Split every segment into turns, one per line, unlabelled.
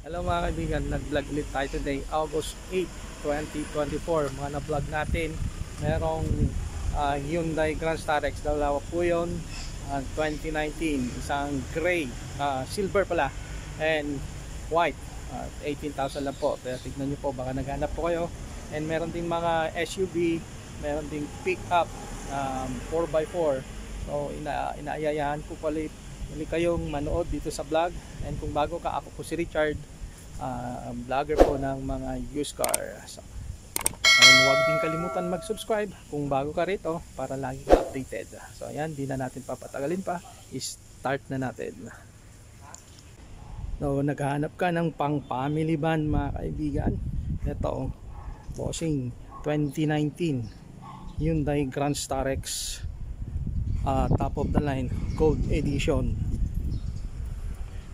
Hello mga kaibigan, nag-vlog ulit tayo today, August 8, 2024. Mga na-vlog natin, merong Hyundai Grand Starex, dalawa po yun, 2019, isang gray, silver pala, and white, 18,000 lang po. Pero tignan nyo po, baka naghanap po kayo. And meron ding mga SUV, meron ding pick-up, 4x4. So inaayayahan ko pala muli kayong manood dito sa vlog. And kung bago ka, ako po si Richard, vlogger po ng mga used car. So, and huwag din kalimutan mag-subscribe kung bago ka rito para lagi ka updated. So ayan, di na natin papatagalin pa, start na natin. So naghahanap ka ng pang family van mga kaibigan, ito bossing 2019 Hyundai Grand Starex, top of the line gold edition,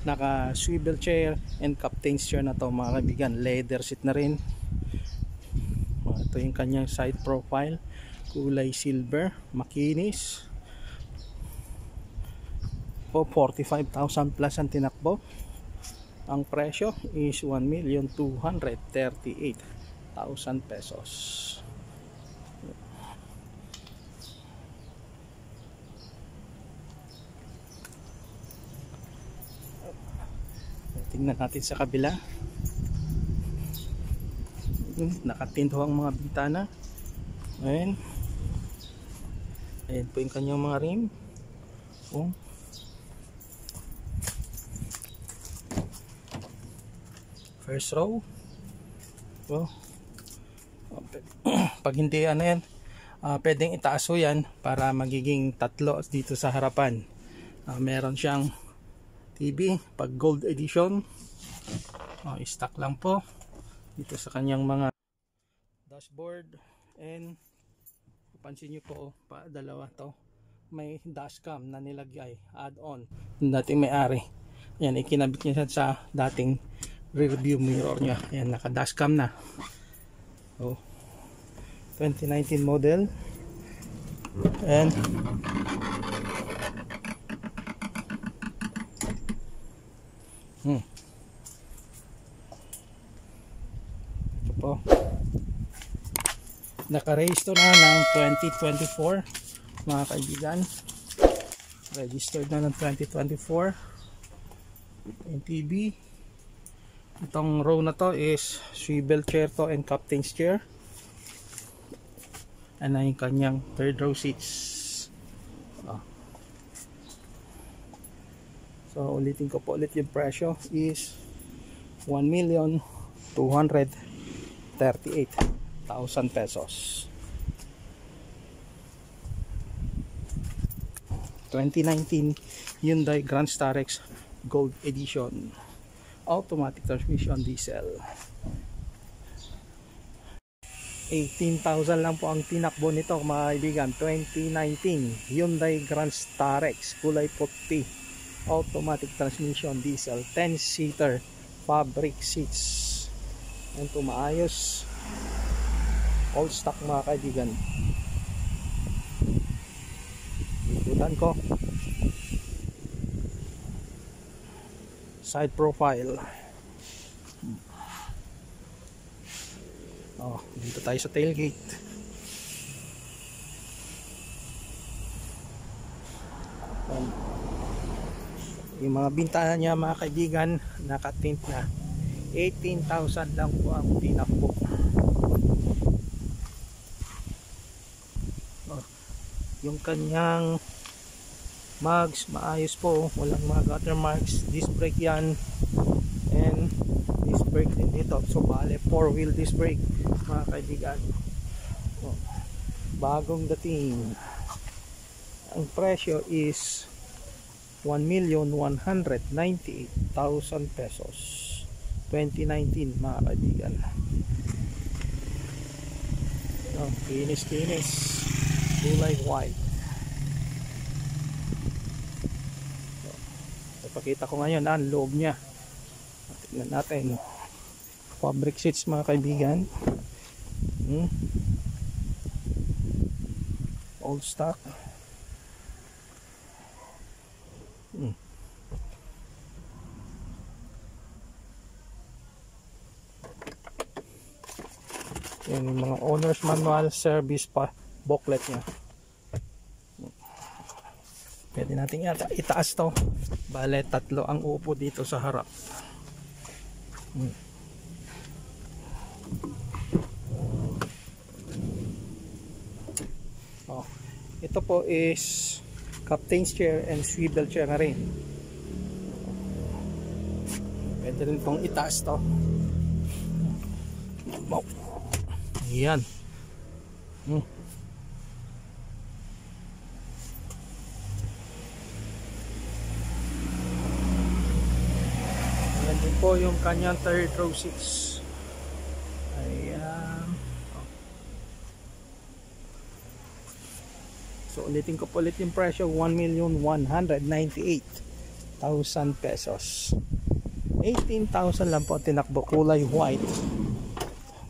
naka swivel chair and captain's chair na to mga kaibigan, leather seat na rin. Ito yung kanyang side profile, kulay silver, makinis po. 45,000 plus ang tinakbo. Ang presyo is 1,238,000 pesos. Tingnan natin sa kabila. Nakatinto ang mga bintana. Ayan. Ayan po yung kanyang mga rim. First row. Pag hindi ano yan, pwedeng itaas ho yan para magiging tatlo dito sa harapan. Meron siyang TV pag gold edition. Stock lang po dito sa kanyang mga dashboard. And pansin nyo po, dalawa to, may dashcam na nilagay, add-on ng dating may-ari. Yan, ikinabit niya sa dating rear view mirror niya. Yan, naka dashcam na. 2019 model. And ito po, naka-register na ng 2024 mga kaibigan, registered na ng 2024 NTB. Itong row na to is swivel chair to and captain's chair, and na yung kanyang third row seats. So ulitin ko po ulit, yung presyo is 1,238,000 pesos. 2019 Hyundai Grand Starex Gold Edition, automatic transmission, diesel. 18,000 lang po ang tinakbo nito mga kaibigan. 2019 Hyundai Grand Starex, kulay puti, automatic transmission, diesel, 10-seater, fabric seats, and tumaayos, all stock mga kaibigan. Ikutan ko side profile. Dito tayo sa tailgate. Yung mga bintana niya mga kaibigan, nakatint na. 18,000 lang po ang tinakbo. Yung kanyang mags, maayos po, walang mga gutter marks. Disc brake yan, and disc brake din dito. So bale 4-wheel disc brake mga kaibigan. Bagong dating. Ang presyo is 1,198,000 pesos. 2019 mga kaibigan. Kinis, kulay white. Ipakita ko ngayon ang loob niya. Tignan natin. Fabric seats mga kaibigan. Old stock. Yan yung mga owner's manual, service pa, booklet niya. Pwede natin itaas to. Bale, 3 ang upo dito sa harap. Oh, ito po is captain's chair and swivel chair na rin. Pwede rin pong itaas to. Oh. Ayan. Ayan din po yung kanyang third row seats. Ayan. So ulitin ko po ulit yung presyo, 1,198,000 pesos. 18,000 lang po tinakbo, kulay white.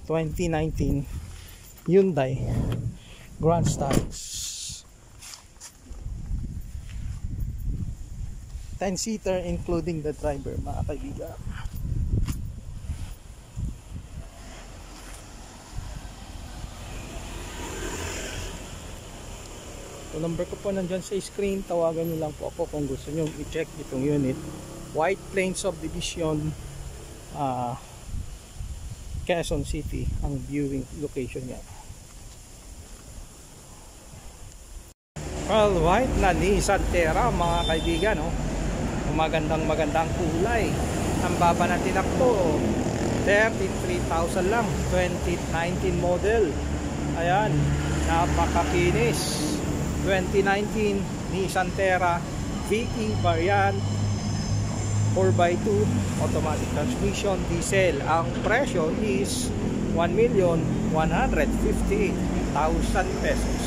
2019 Hyundai Grand Starex. 10-seater including the driver, mga kaibigan. So number ko po nandyan sa screen, tawagan nyo lang po ako kung gusto nyo i-check itong unit. White Plains Subdivision, Quezon City ang viewing location niya. Pearl white na Nissan Terra, mga kaibigan, oh. Magandang kulay. Ang baba na tinakbo, 33,000 lang, 2019 model. Ayan, napakakinis. 2019 Nissan Terra VE variant, 4x2 automatic transmission, diesel. Ang presyo is 1,158,000 pesos.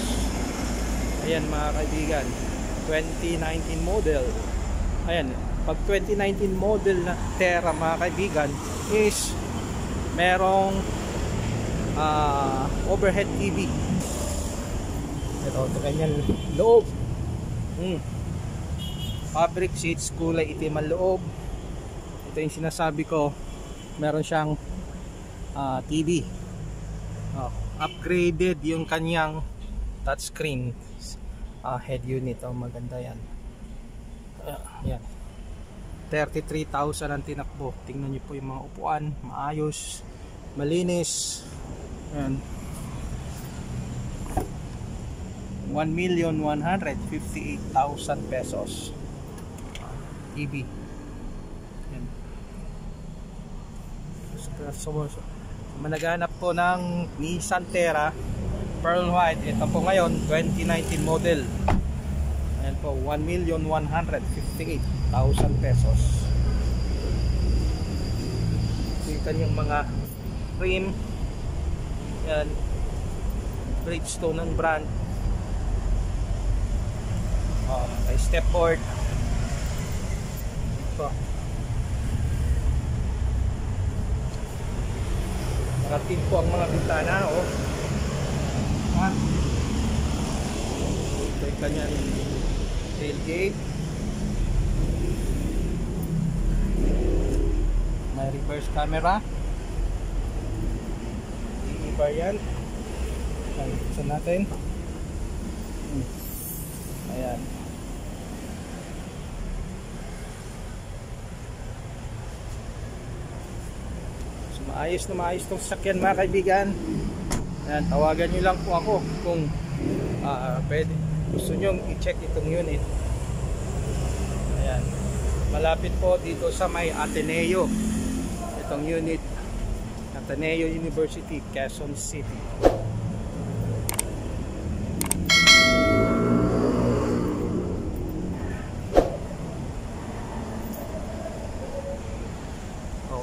Ayan, mga kaibigan, 2019 model. Ayan, pag 2019 model na Terra, mga kaibigan, is merong overhead TV. Ito ganyan loob. Fabric seats, kulay itim ang loob. Ito yung sinasabi ko, meron siyang TV. Upgraded yung kanyang touchscreen head unit. Maganda yan. Yan, 33,000 ang tinakbo. Tingnan nyo po yung mga upuan, maayos, malinis. Yan, 1,158,000 pesos. TV. Yan. So, managanap po ng Nissan Terra Pearl White. Ito po ngayon 2019 model. Ayan po, 1,158,000 pesos. Ito yung mga rim. Yan, Bridgestone ng brand. May stepboard. Nakatin po ang mga bintana, oh. Ito yung kanyang tailgate. May reverse camera. Iiba yan. Buksan natin. Ayan. Maayos na maayos itong sasakyan, mga kaibigan. Ayan, tawagan nyo lang po ako kung pwede, gusto nyo i-check itong unit. Ayan, malapit po dito sa may Ateneo itong unit, Ateneo University, Quezon City.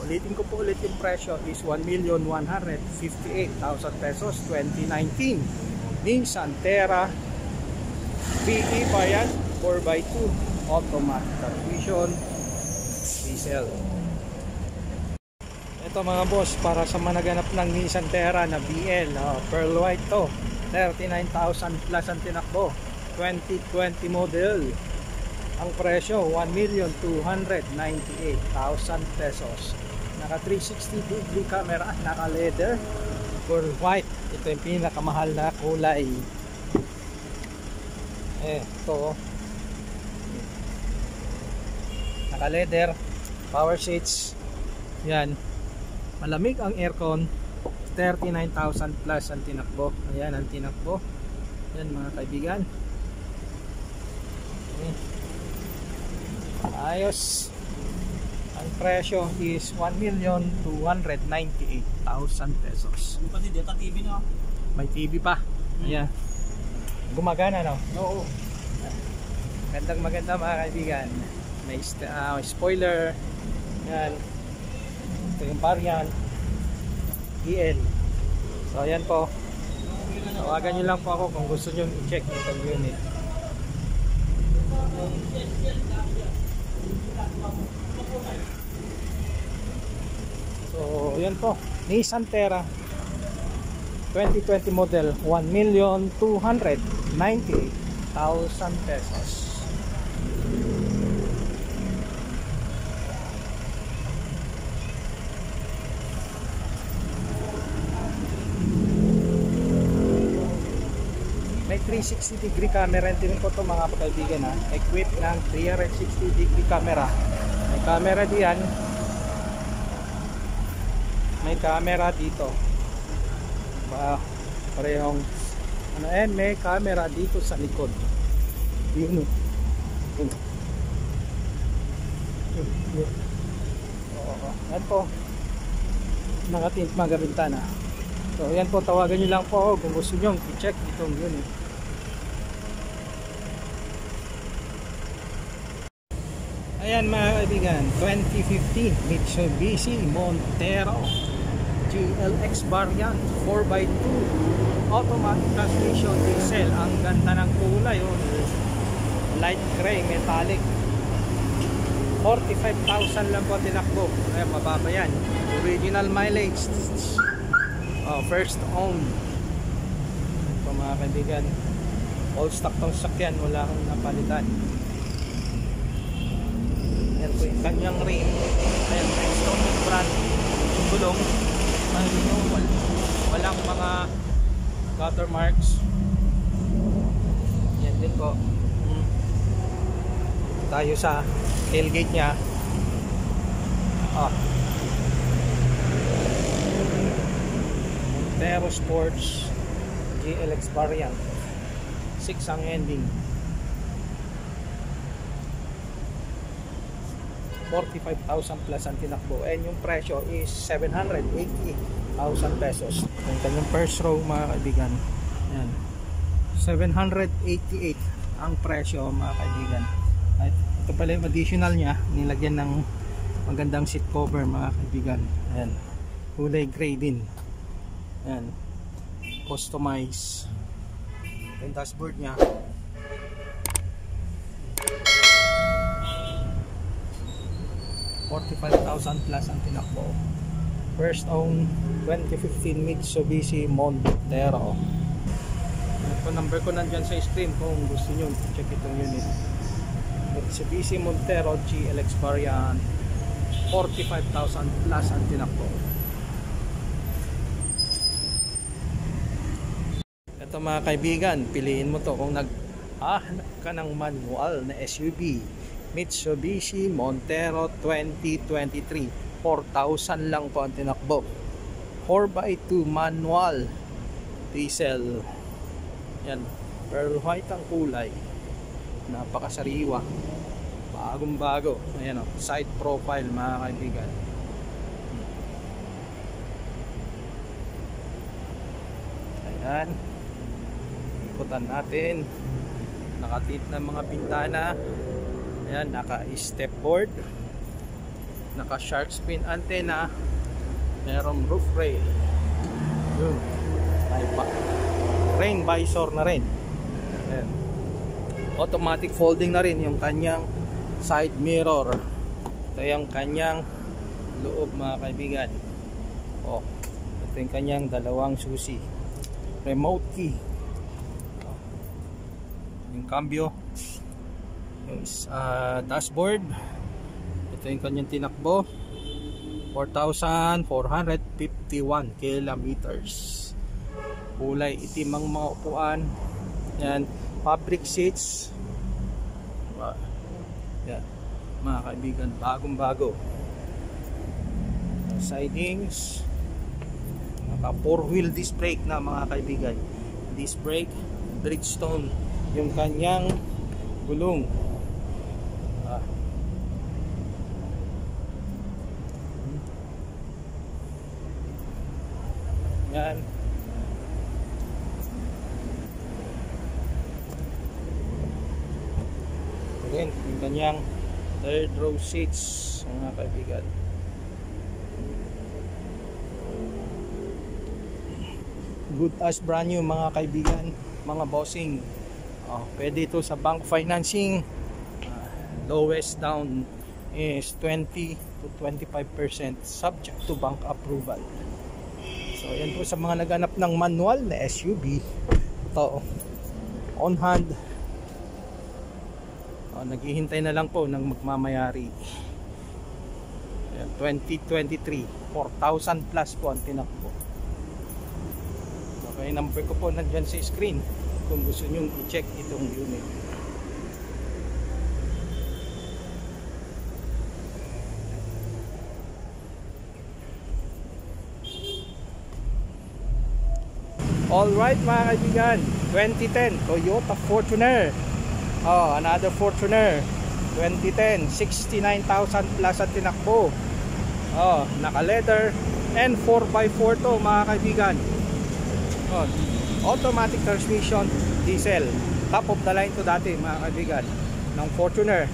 Ulitin ko po ulit yung presyo is 1,158,000 pesos. 2019 Nissan Terra VE variant, 4x2 automatic transmission, diesel. Ito mga boss, para sa managanap ng Nissan Terra na BL, Pearl White to, 39,000 plus ang tinakbo, 2020 model. Ang presyo 1,298,000 pesos. Naka 360 degree camera, naka leather, pearl white. Ito yung pinakamahal na kulay. Ito naka leather, power seats. Yan, malamig ang aircon. 39,000 plus ang tinakbo. Ayan ang tinakbo. Yan mga kaibigan. Ayos. Ang presyo is 1,298,000 pesos.
Pati dito TV no?
May TV pa. Ayan. Gumagana no?
Oo.
Magandang maganda mga kaibigan. May spoiler. Yan. Ito yung variant EL. So ayan po. Tawagan nyo lang po ako kung gusto nyo i-check itong unit. So ayan po, Nissan Terra 2020 model, 1,298,000 pesos. May 360 degree camera din po ito mga kaibigan ha. Equipped ng 360 degree camera. May camera diyan. May camera dito. Parehong may camera dito sa likod. Yun. Yan po. Nakatint mga bintana. So yan po, tawagan nyo lang po kung gusto nyo i-check itong unit. Ayan mga kaibigan, 2015 Mitsubishi Montero GLX variant 4x2 automatic transmission diesel. Ang ganda ng kulay, light gray metallic. 45,000 lang po tinakbo. Ayan, mababa yan. Original mileage. First owned. Ito mga kaibigan, all stock tong sakyan, wala akong napalitan. Yan po yung kanyang rim. Ayan, Bridgestone yung brand. Yung gulong walang mga gutter marks. Yan din po. Tayo sa tailgate nya. Montero Sports GLX variant 6 ang ending. 45,000 plus ang tinakbo, and yung presyo is 780,000 pesos. Yung kanyang first row mga kaibigan, yan, 788 ang presyo mga kaibigan. At ito pala yung additional nya, nilagyan ng magandang seat cover mga kaibigan. Ayan, kulay gray din. Ayan, customize yung dashboard nya. $45,000 plus ang tinakbo. First own 2015 Mitsubishi Montero. Ito number ko nandyan sa screen kung gusto nyo check itong unit. Mitsubishi Montero GLX variant, 45,000 plus ang tinakbo. Ito mga kaibigan, piliin mo to kung naghahanap ka ng manual na SUV. Mitsubishi Montero 2023, 4,000 lang po ang tinakbo. 4x2 manual diesel. Yan, pearl white ang kulay, napakasariwa, bagong bago. Ayan o, side profile mga kaibigan. Ayan, ikutan natin. Nakatip ng mga bintana. Ayan, naka-step board, naka-shark fin antenna, merong roof rail. Yun, may rain visor na rin. Ayan. Automatic folding na rin yung kanyang side mirror. Ito yung kanyang loob mga kaibigan. Ito yung kanyang dalawang susi, remote key, yung cambio, yung dashboard. Ito yung kanyang tinakbo, 4,451 kilometers. Kulay itim ang mga upuan. Yan, fabric seats. Yan, mga kaibigan, bagong bago. Sidings, naka 4-wheel disc brake na mga kaibigan. Disc brake, Bridgestone yung kanyang gulong. Yan. Again, yung kanyang third row seats mga kaibigan. Good as brand new mga kaibigan, mga bossing. Pwede ito sa bank financing. Lowest down is 20 to 25% subject to bank approval. So yan po sa mga naghanap ng manual na SUV. Ito on hand. Naghihintay na lang po ng magmamayari. Ayan, 2023, 4,000 plus po ang tinakbo. Okay, number ko po nandyan sa screen kung gusto nyo i-check itong unit. Alright mga kaibigan, 2010 Toyota Fortuner. Another Fortuner 2010, 69,000 plus at tinakbo. Naka leather and 4x4 to mga kaibigan. Automatic transmission, diesel. Top of the line to dati mga kaibigan ng Fortuner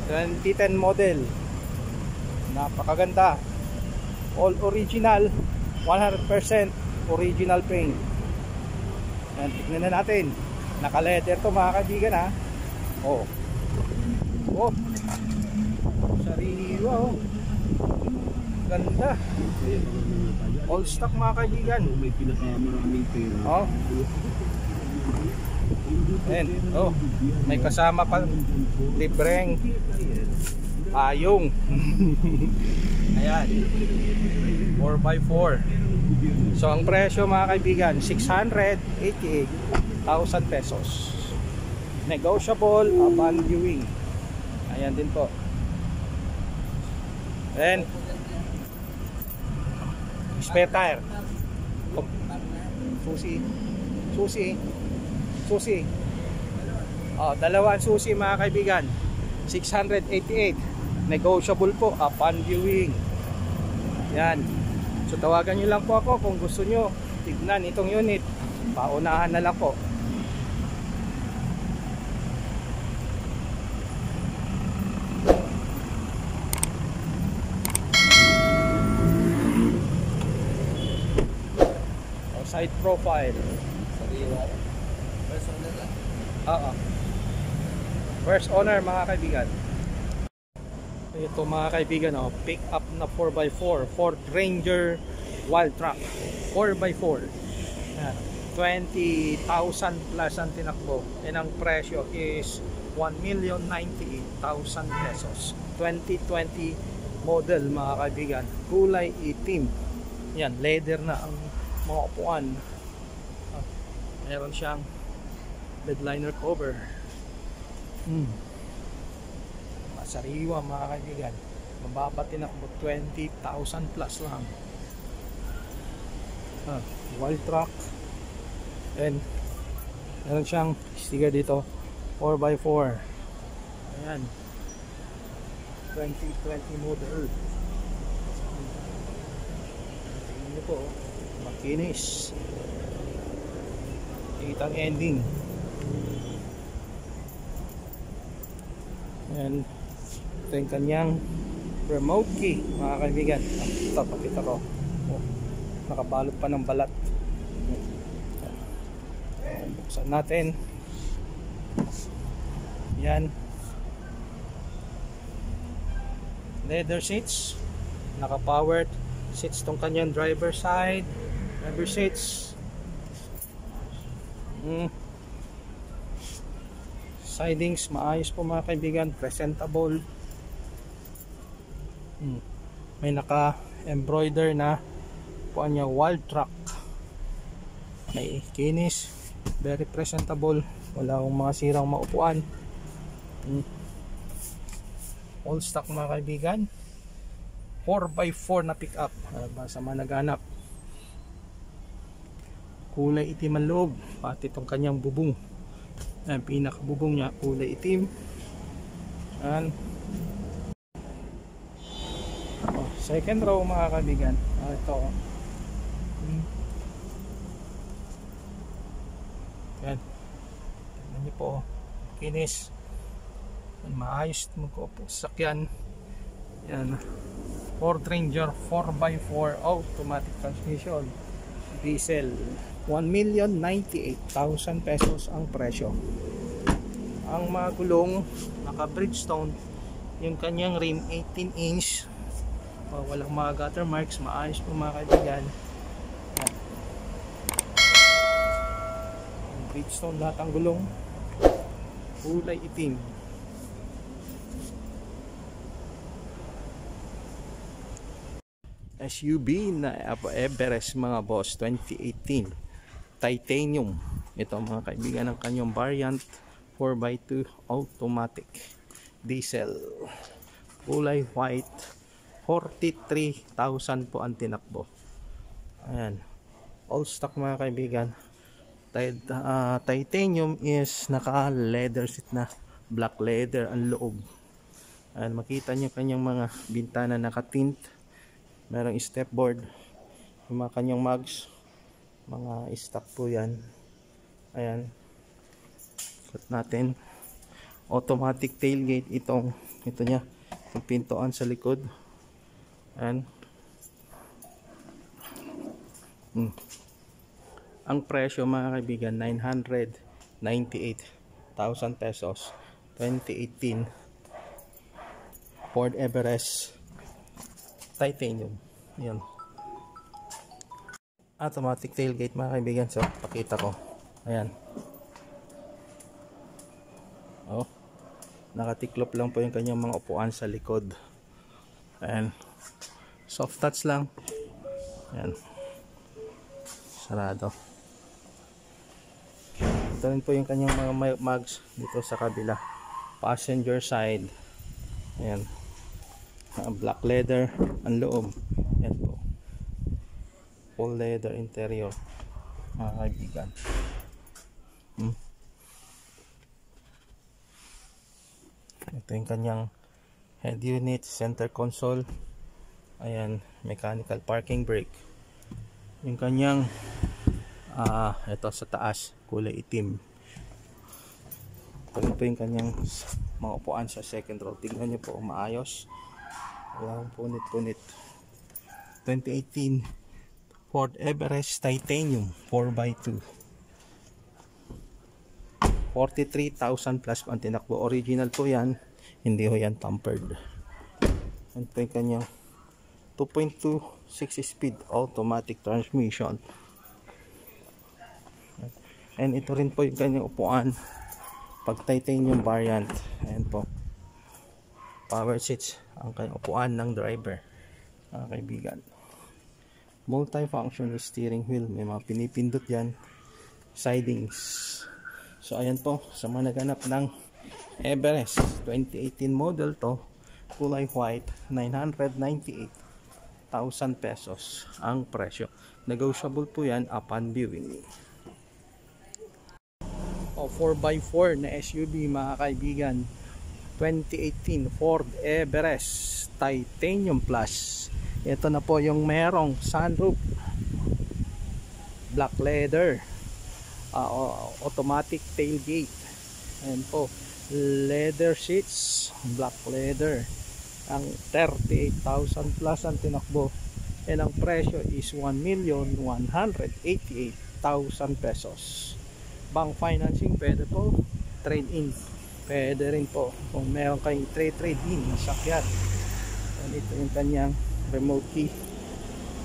2010 model. Napakaganda. All original, 100% original paint. Yan, tignan na natin. Naka-leather to mga kaibigan ha. Sariwa ganda. All stock mga kaibigan.
May pinakamaraming pera.
Ayan. May kasama pa libreng ayong. Ayan, 4x4. So ang presyo mga kaibigan 688,000 pesos. Negotiable upon viewing. Ayan din po. And spare tire. Susi. Dalawang susi mga kaibigan. 688. Negotiable po upon viewing. Yan. So tawagan nyo lang po ako kung gusto nyo tignan itong unit. Paunahan na lang po. Side profile. First owner mga kaibigan. Ito mga kaibigan, pick up na 4x4 Ford Ranger Wild Truck 4x4. 20,000 plus ang tinakbo. And ang presyo is 1,098,000 pesos. 2020 model mga kaibigan. Kulay itim. Yan, leather na ang mga upuan. Meron siyang bedliner cover. Sariwa mga kaibigan. Mababa tinakbo, 20,000 plus lang. Wild truck. And meron siyang sticker dito 4x4. Ayan, 2020 model. Tingnan nyo po, makinis. Kitang ending. And ito yung kanyang remote key mga kaibigan. Ito, pakita ko. Nakabalot pa ng balat. Buksan natin. Yan. Leather seats. Naka-powered seats tong kanyang driver side. Driver seats. Sidings maayos po mga kaibigan, presentable. May naka-embroider na puan niya wild track. May kinis, very presentable, wala akong mga sirang maupuan. All stock mga kaibigan. 4x4 na pick up sa mga naghanap. Kulay itim ang loob, pati itong kanyang bubong. Ang pinakabubong niya kulay itim. And second row mga kaibigan. Ito. Yan. Tignan niyo po. Kinis. Maayos magkaupo sa sakyan. Yan. Ford Ranger 4x4 automatic transmission. Diesel. 1,098,000 pesos ang presyo. Ang mga gulong naka Bridgestone. Yung kanyang rim 18 inch. Walang mga gutter marks. Maayos po mga kaibigan. Yan. Bridgestone lahat ang gulong. Kulay itim. SUV na Everest mga boss 2018 titanium. Ito mga kaibigan ng kanyang variant 4x2 automatic diesel, kulay white. 43,000 po ang tinakbo. Ayan, all stock mga kaibigan. Titanium is naka leather seat na, black leather ang loob. Ayan, makita nyo kanyang mga bintana naka tint. Merong stepboard. Yung mga kanyang mugs, mga stock po yan. Ayan, cut natin. Automatic tailgate ito niya, yung pintuan sa likod. Ayan. Ang presyo mga kaibigan 998,000 pesos 2018 Ford Everest titanium. Yan. Automatic tailgate mga kaibigan. So pakita ko. Ayan. Oh, nakatiklop lang po yung kanyang mga upuan sa likod. Ayan. Soft touch lang. Ayan. Sarado. Ito rin po yung kanyang mga mugs dito sa kabila. Passenger side. Ayan. Black leather ang loob. Yan po. Full leather interior mga kaibigan. Ito yung kanyang head unit, center console. Ayan, mechanical parking brake. Yung kanyang ito sa taas, kulay itim. Ito po yung kanyang mga upuan sa second row. Tignan nyo po, maayos. Walang punit-punit. 2018 Ford Everest titanium 4x2. 43,000 plus ang tinakbo. Original po yan, hindi ho yan tampered. Yan po yung kanyang 2.2 6-speed automatic transmission. And ito rin po yung kanyang upuan pag titanium variant. Ayan po, power seats ang kanyang upuan ng driver mga kaibigan. Multi-function steering wheel, may mga pinipindot yan. Sidings. So ayan po, sa mga naghanap ng Everest 2018 model to, kulay white, 998,000 pesos ang presyo. Negotiable po yan upon viewing. 4x4 na SUV mga kaibigan, 2018 Ford Everest Titanium Plus. Ito na po yung merong sunroof, black leather, automatic tailgate. Ayan po, leather seats, black leather. Ang 38,000 plus ang tinakbo. And ang presyo is 1,188,000 pesos. Bank financing pwede po, trade-in pwede rin po kung meron kayong trade-in na sakyan. And ito yung kanyang remote key.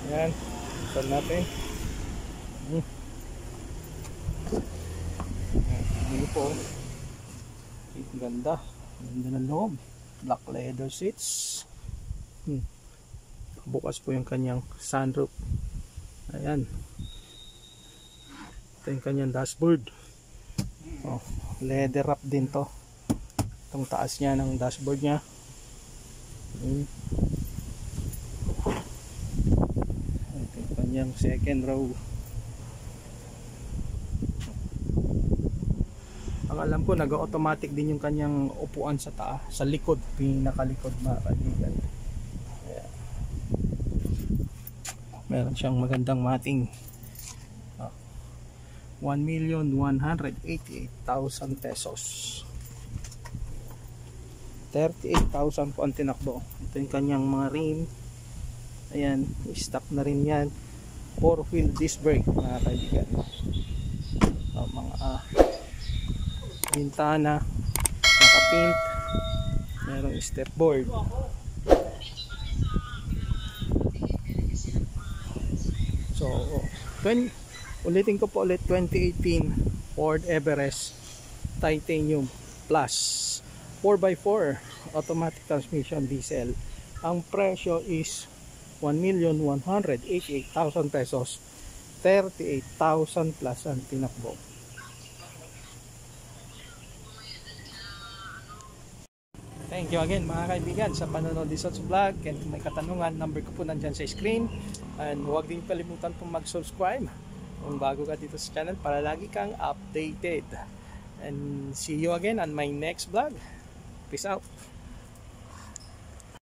Ayan, saan natin. Ano po, ganda ng loob, black leather seats. Bukas po yung kanyang sunroof. Ayan. Ito yung kanyang dashboard. Oh, leather wrap din to. Itong taas niya ng dashboard niya. Ito yung kanyang second row. Ang alam ko, nag-automatic din yung kanyang upuan sa taas, sa likod, pinakalikod mga kaibigan. Ayan. Meron siyang magandang mating. 1,188,000 pesos. 38,000 po ang tinakbo. Ito yung kanyang mga rim. Ayan, stock na rin yan. 4-wheel disc brake mga kaibigan. Mga bintana, naka-paint, merong step board. So, ulitin ko po ulit, 2018 Ford Everest Titanium Plus 4x4 automatic transmission diesel. Ang presyo is 1,188,000 pesos. 38,000 plus ang tinakbo. Thank you again mga kaibigan sa panonood dito sa vlog. And kung may katanungan, number ko po nandyan sa screen. And huwag din kalimutan po mag-subscribe kung bago ka dito sa channel para lagi kang updated. And see you again on my next vlog. Peace out.